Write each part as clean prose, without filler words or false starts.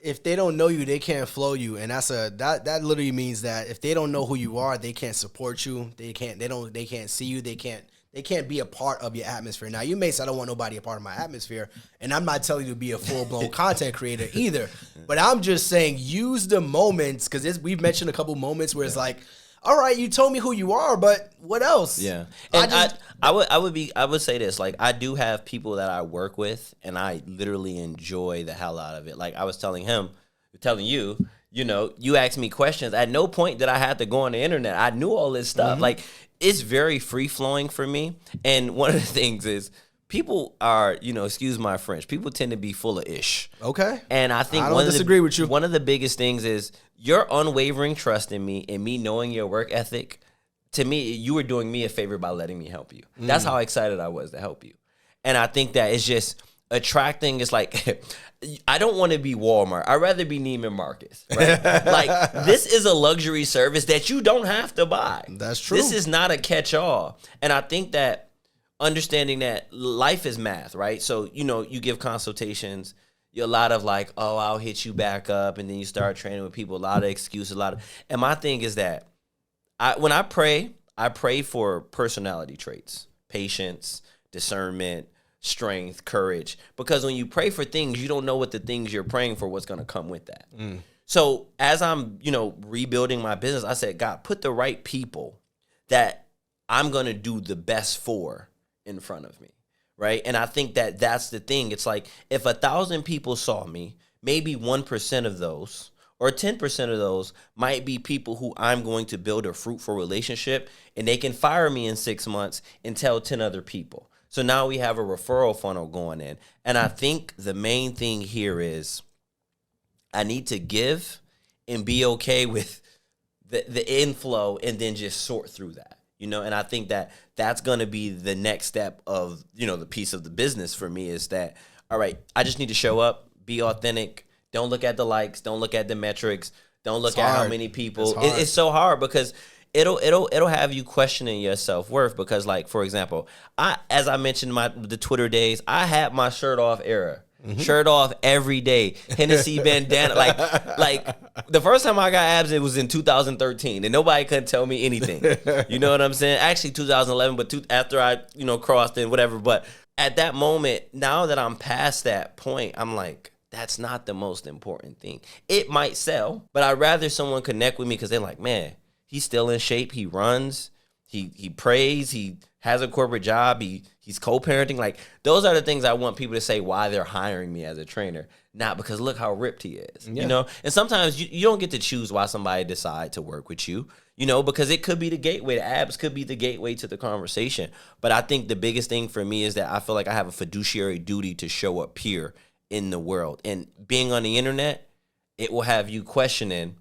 if they don't know you, they can't flow you, and that literally means that if they don't know who you are, they can't support you. They can't see you. They can't be a part of your atmosphere. Now, you may say, I don't want nobody a part of my atmosphere, and I'm not telling you to be a full-blown content creator either, but I'm just saying use the moments, because we've mentioned a couple moments where it's like, all right, you told me who you are, but what else? Yeah. And I would say this, like, I do have people that I work with, and I literally enjoy the hell out of it. Like I was telling you, you asked me questions. At no point did I have to go on the internet. I knew all this stuff. Mm-hmm. Like, it's very free flowing for me. And one of the things is, people are, excuse my French, people tend to be full of ish. Okay. And I think I don't disagree with you. One of the biggest things is your unwavering trust in me and me knowing your work ethic. To me, you were doing me a favor by letting me help you. That's how excited I was to help you. And I think that it's just attracting. It's like, I don't want to be Walmart. I'd rather be Neiman Marcus, right? Like, this is a luxury service that you don't have to buy. That's true. This is not a catch-all. And I think that understanding that life is math, right? So, you give consultations, you're a lot of like, oh, I'll hit you back up. And then you start training with people, a lot of excuses, and my thing is that when I pray for personality traits, patience, discernment, strength, courage, because when you pray for things, you don't know what the things you're praying for, what's going to come with that. So as I'm, rebuilding my business, I said, God, put the right people that I'm going to do the best for in front of me, right? And I think that that's the thing. It's like, if 1,000 people saw me, maybe 1% of those or 10% of those might be people who I'm going to build a fruitful relationship, and they can fire me in 6 months and tell 10 other people. So now we have a referral funnel going in. And I think the main thing here is I need to give and be okay with the inflow, and then just sort through that. And I think that that's going to be the next step of, the piece of the business for me is that, all right, I just need to show up, be authentic. Don't look at the likes. Don't look at the metrics. Don't look at how many people. It's so hard because it'll have you questioning your self-worth because, like, for example, as I mentioned the Twitter days, I had my shirt off era. Mm-hmm. Shirt off every day, Hennessy bandana. Like the first time I got abs, it was in 2013, and nobody couldn't tell me anything. You know what I'm saying? Actually, 2011, but after I crossed in whatever. But at that moment, now that I'm past that point, I'm like, that's not the most important thing. It might sell, but I'd rather someone connect with me because they're like, man, he's still in shape. He runs. He prays. He has a corporate job. He's co-parenting. Like, those are the things I want people to say why they're hiring me as a trainer, not because look how ripped he is. Yeah. And sometimes you don't get to choose why somebody decide to work with you, because it could be the gateway. The abs could be the gateway to the conversation. But I think the biggest thing for me is that I feel like I have a fiduciary duty to show up here in the world. And being on the internet, it will have you questioning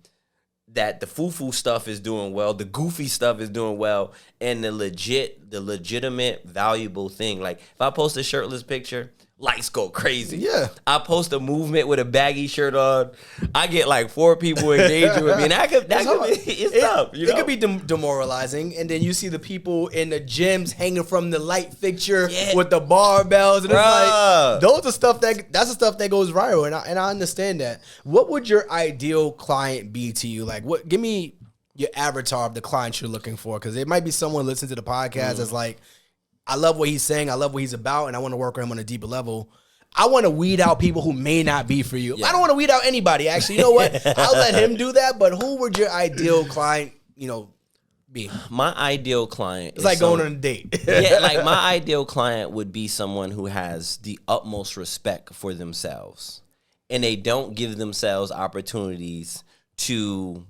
that the foo-foo stuff is doing well, the goofy stuff is doing well, and the legitimate, valuable thing. Like, if I post a shirtless picture, likes go crazy. Yeah. I post a movement with a baggy shirt on, I get like 4 people engaging with me, and that could be tough. It could be demoralizing, and then you see the people in the gyms hanging from the light fixture with the barbells, and it's like that's the stuff that goes viral, and I understand that. What would your ideal client be to you? Like, give me your avatar of the client you're looking for, because it might be someone listening to the podcast that's like, I love what he's saying, I love what he's about, and I want to work with him on a deeper level. I want to weed out people who may not be for you. Yeah. I don't want to weed out anybody, actually. You know what? I'll let him do that, but who would your ideal client, be? My ideal client is like going on a date. Like, my ideal client would be someone who has the utmost respect for themselves, and they don't give themselves opportunities to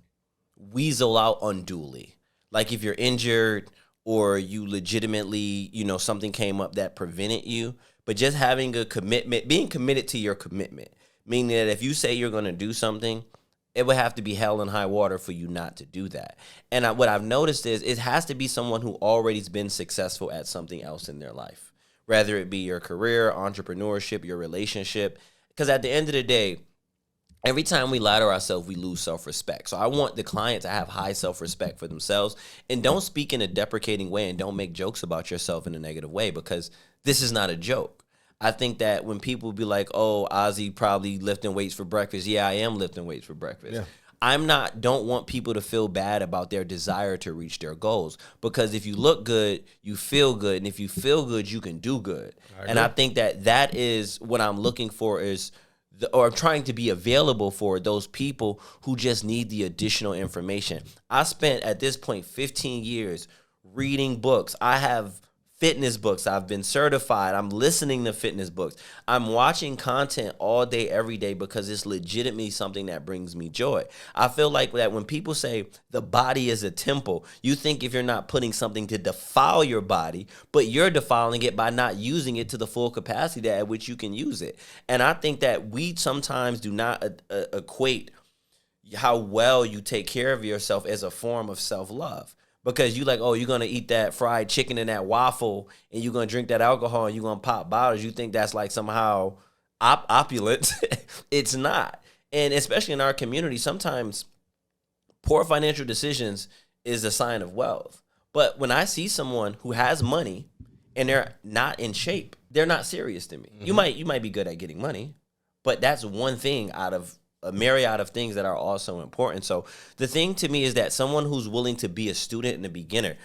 weasel out unduly. Like, if you're injured or you legitimately, something came up that prevented you, but just having a commitment, being committed to your commitment, meaning that if you say you're going to do something, it would have to be hell and high water for you not to do that. And what I've noticed is it has to be someone who already's been successful at something else in their life, whether it be your career, entrepreneurship, your relationship, because at the end of the day, every time we lie to ourselves, we lose self-respect. So I want the client to have high self-respect for themselves, and don't speak in a deprecating way, and don't make jokes about yourself in a negative way, because this is not a joke. I think that when people be like, oh, Ozzy probably lifting weights for breakfast. Yeah, I am lifting weights for breakfast. Yeah. Don't want people to feel bad about their desire to reach their goals, because if you look good, you feel good. And if you feel good, you can do good. I think that is what I'm looking for, or trying to be available for those people who just need the additional information. I spent at this point 15 years reading books. I have fitness books. I've been certified. I'm listening to fitness books. I'm watching content all day, every day, because it's legitimately something that brings me joy. I feel like that when people say the body is a temple, you think if you're not putting something to defile your body, but you're defiling it by not using it to the full capacity at which you can use it. And I think that we sometimes do not equate how well you take care of yourself as a form of self-love. Because you like, oh, you're going to eat that fried chicken and that waffle, and you're going to drink that alcohol, and you're going to pop bottles. You think that's like somehow opulent. It's not. And especially in our community, sometimes poor financial decisions is a sign of wealth. But when I see someone who has money and they're not in shape, they're not serious to me. Mm-hmm. You might be good at getting money, but that's one thing out of a myriad of things that are also important. So the thing to me is that someone who's willing to be a student and a beginner,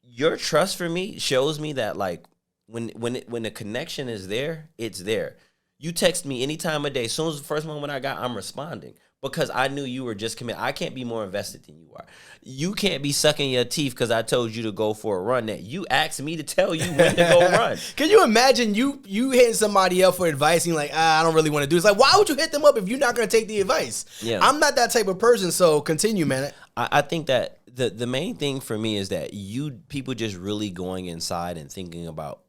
your trust for me shows me that like when the connection is there, it's there. You text me any time of day. As soon as the first moment I got, I'm responding, because I knew you were just committed. I can't be more invested than you are. You can't be sucking your teeth because I told you to go for a run. That you asked me to tell you when to go run. Can you imagine you hitting somebody up for advice and you're like, I don't really want to do this? Like, why would you hit them up if you're not going to take the advice? Yeah. I'm not that type of person, so continue, man. I think that the main thing for me is that people just really going inside and thinking about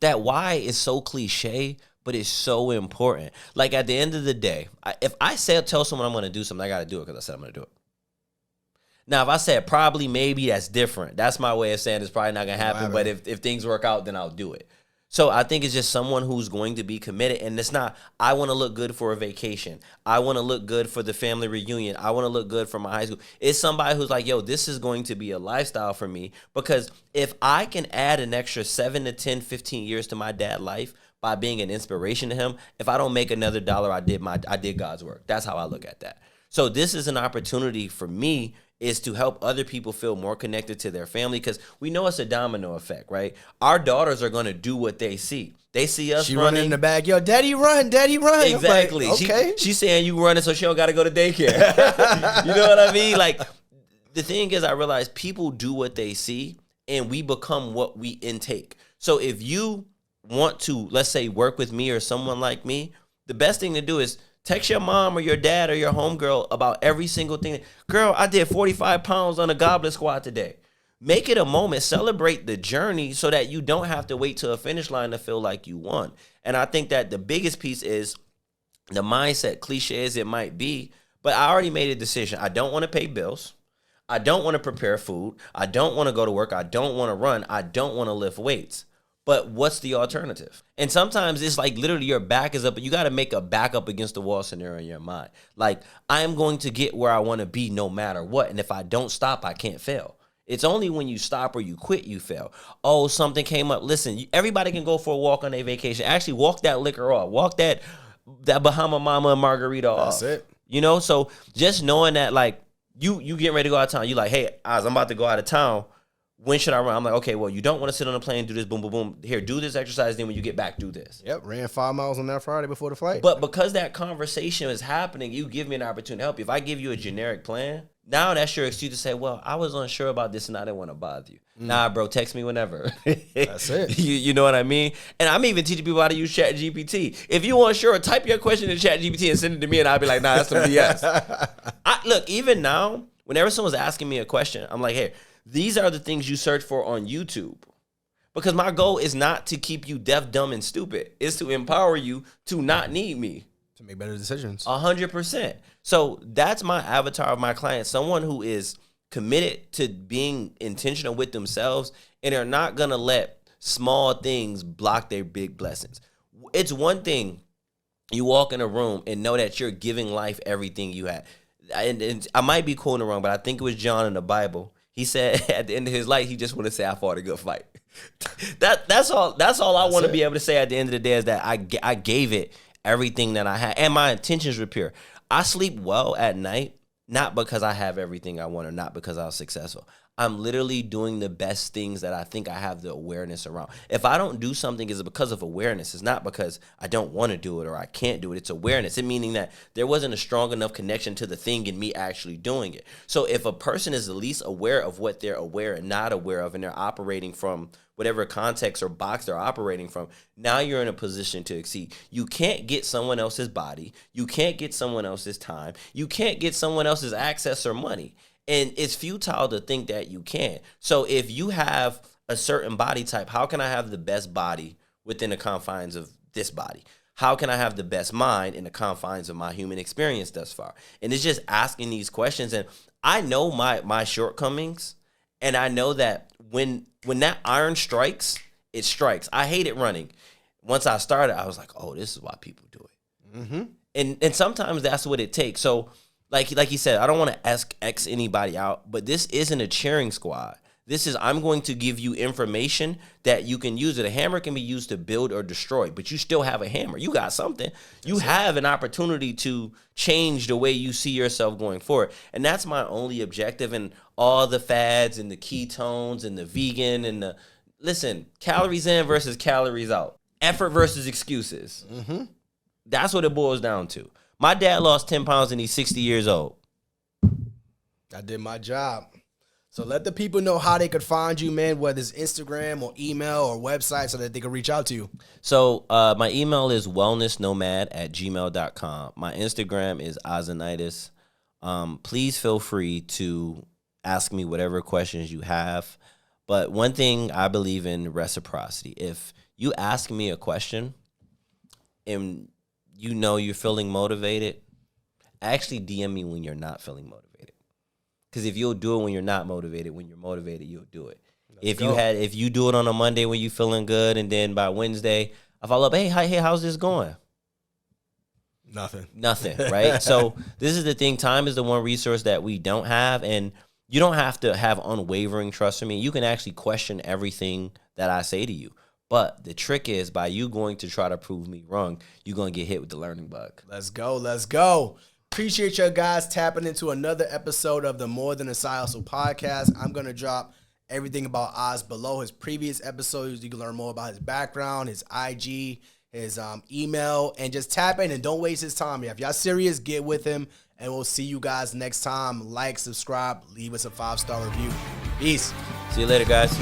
that why is so cliche, but it's so important. Like at the end of the day, if I tell someone I'm going to do something, I got to do it because I said I'm going to do it. Now, if I said probably, maybe, that's different. That's my way of saying it's probably not going to happen. But if things work out, then I'll do it. So I think it's just someone who's going to be committed. And it's not, I want to look good for a vacation. I want to look good for the family reunion. I want to look good for my high school. It's somebody who's like, yo, this is going to be a lifestyle for me. Because if I can add an extra 7 to 10, 15 years to my dad's life by being an inspiration to him, if I don't make another dollar, I did God's work. That's how I look at that. So this is an opportunity for me, is to help other people feel more connected to their family, because we know it's a domino effect, right? Our daughters are going to do what they see. They see us running in the back. Yo, daddy run, daddy run. Exactly. Like, okay. She's saying you running so she don't got to go to daycare. You know what I mean? Like, the thing is, I realize people do what they see, and we become what we intake. So if you want to, let's say, work with me or someone like me, the best thing to do is text your mom or your dad or your homegirl about every single thing. Girl, I did 45 pounds on a goblet squat today. Make it a moment. Celebrate the journey so that you don't have to wait to a finish line to feel like you won. And I think that the biggest piece is the mindset, cliche as it might be, but I already made a decision. I don't want to pay bills. I don't want to prepare food. I don't want to go to work. I don't want to run. I don't want to lift weights. But what's the alternative? And sometimes it's like literally your back is up, but you got to make a back up against the wall scenario in your mind. Like, I am going to get where I want to be no matter what. And if I don't stop, I can't fail. It's only when you stop or you quit, you fail. Oh, something came up. Listen, everybody can go for a walk on a vacation. Actually, walk that liquor off. Walk that Bahama Mama and Margarita off. That's it. You know, so just knowing that, like, you getting ready to go out of town. You like, hey, Oz, I'm about to go out of town. When should I run? I'm like, okay, well, you don't want to sit on a plane, do this, boom, boom, boom. Here, do this exercise. Then when you get back, do this. Yep, ran 5 miles on that Friday before the flight. But because that conversation is happening, you give me an opportunity to help you. If I give you a generic plan, now that's your excuse to say, well, I was unsure about this and I didn't want to bother you. Nah, bro, text me whenever. That's it. You know what I mean? And I'm even teaching people how to use ChatGPT. If you unsure, type your question in ChatGPT and send it to me, and I'll be like, nah, that's some BS. Look, even now, whenever someone's asking me a question, I'm like, hey, these are the things you search for on YouTube. Because my goal is not to keep you deaf, dumb, and stupid. It's to empower you to not need me. To make better decisions. 100%. So that's my avatar of my client. Someone who is committed to being intentional with themselves, and are not going to let small things block their big blessings. It's one thing you walk in a room and know that you're giving life everything you had. And I might be quoting it wrong, but I think it was John in the Bible. He said at the end of his life, he just want to say, I fought a good fight. That's all I want to be able to say at the end of the day is that I gave it everything that I had, and my intentions were pure. I sleep well at night, not because I have everything I want or not because I was successful. I'm literally doing the best things that I think I have the awareness around. If I don't do something, it's because of awareness. It's not because I don't want to do it or I can't do it. It's awareness. It meaning that there wasn't a strong enough connection to the thing in me actually doing it. So if a person is at least aware of what they're aware and not aware of, and they're operating from whatever context or box they're operating from, now you're in a position to exceed. You can't get someone else's body. You can't get someone else's time. You can't get someone else's access or money. And it's futile to think that you can. So if you have a certain body type, how can I have the best body within the confines of this body? How can I have the best mind in the confines of my human experience thus far? And it's just asking these questions. And I know my shortcomings. And I know that when that iron strikes, it strikes. I hated running. Once I started, I was like, oh, this is why people do it. Mm-hmm. And sometimes that's what it takes. So like you said, I don't want to X anybody out, but this isn't a cheering squad. This is, I'm going to give you information that you can use. A hammer can be used to build or destroy, but you still have a hammer. You got something. You have an opportunity to change the way you see yourself going forward. And that's my only objective. And all the fads and the ketones and the vegan and the, listen, calories in versus calories out. Effort versus excuses. Mm-hmm. That's what it boils down to. My dad lost 10 pounds and he's 60 years old. I did my job. So let the people know how they could find you, man, whether it's Instagram or email or website so that they can reach out to you. So my email is wellnessnomad@gmail.com. My Instagram is Ozanitis. Please feel free to ask me whatever questions you have. But one thing I believe in, reciprocity. If you ask me a question and you know you're feeling motivated, actually DM me when you're not feeling motivated. Because if you'll do it when you're not motivated, when you're motivated, you'll do it. If you do it on a Monday when you're feeling good, and then by Wednesday, I follow up, hey, how's this going? Nothing, right? So this is the thing. Time is the one resource that we don't have, and you don't have to have unwavering trust in me. You can actually question everything that I say to you. But the trick is, by you going to try to prove me wrong, you're going to get hit with the learning bug. Let's go. Appreciate you guys tapping into another episode of the More Than a Side Hustle podcast. I'm going to drop everything about Oz below his previous episodes. You can learn more about his background, his IG, his email, and just tap in and don't waste his time. If y'all serious, get with him, and we'll see you guys next time. Like, subscribe, leave us a 5-star review. Peace. See you later, guys.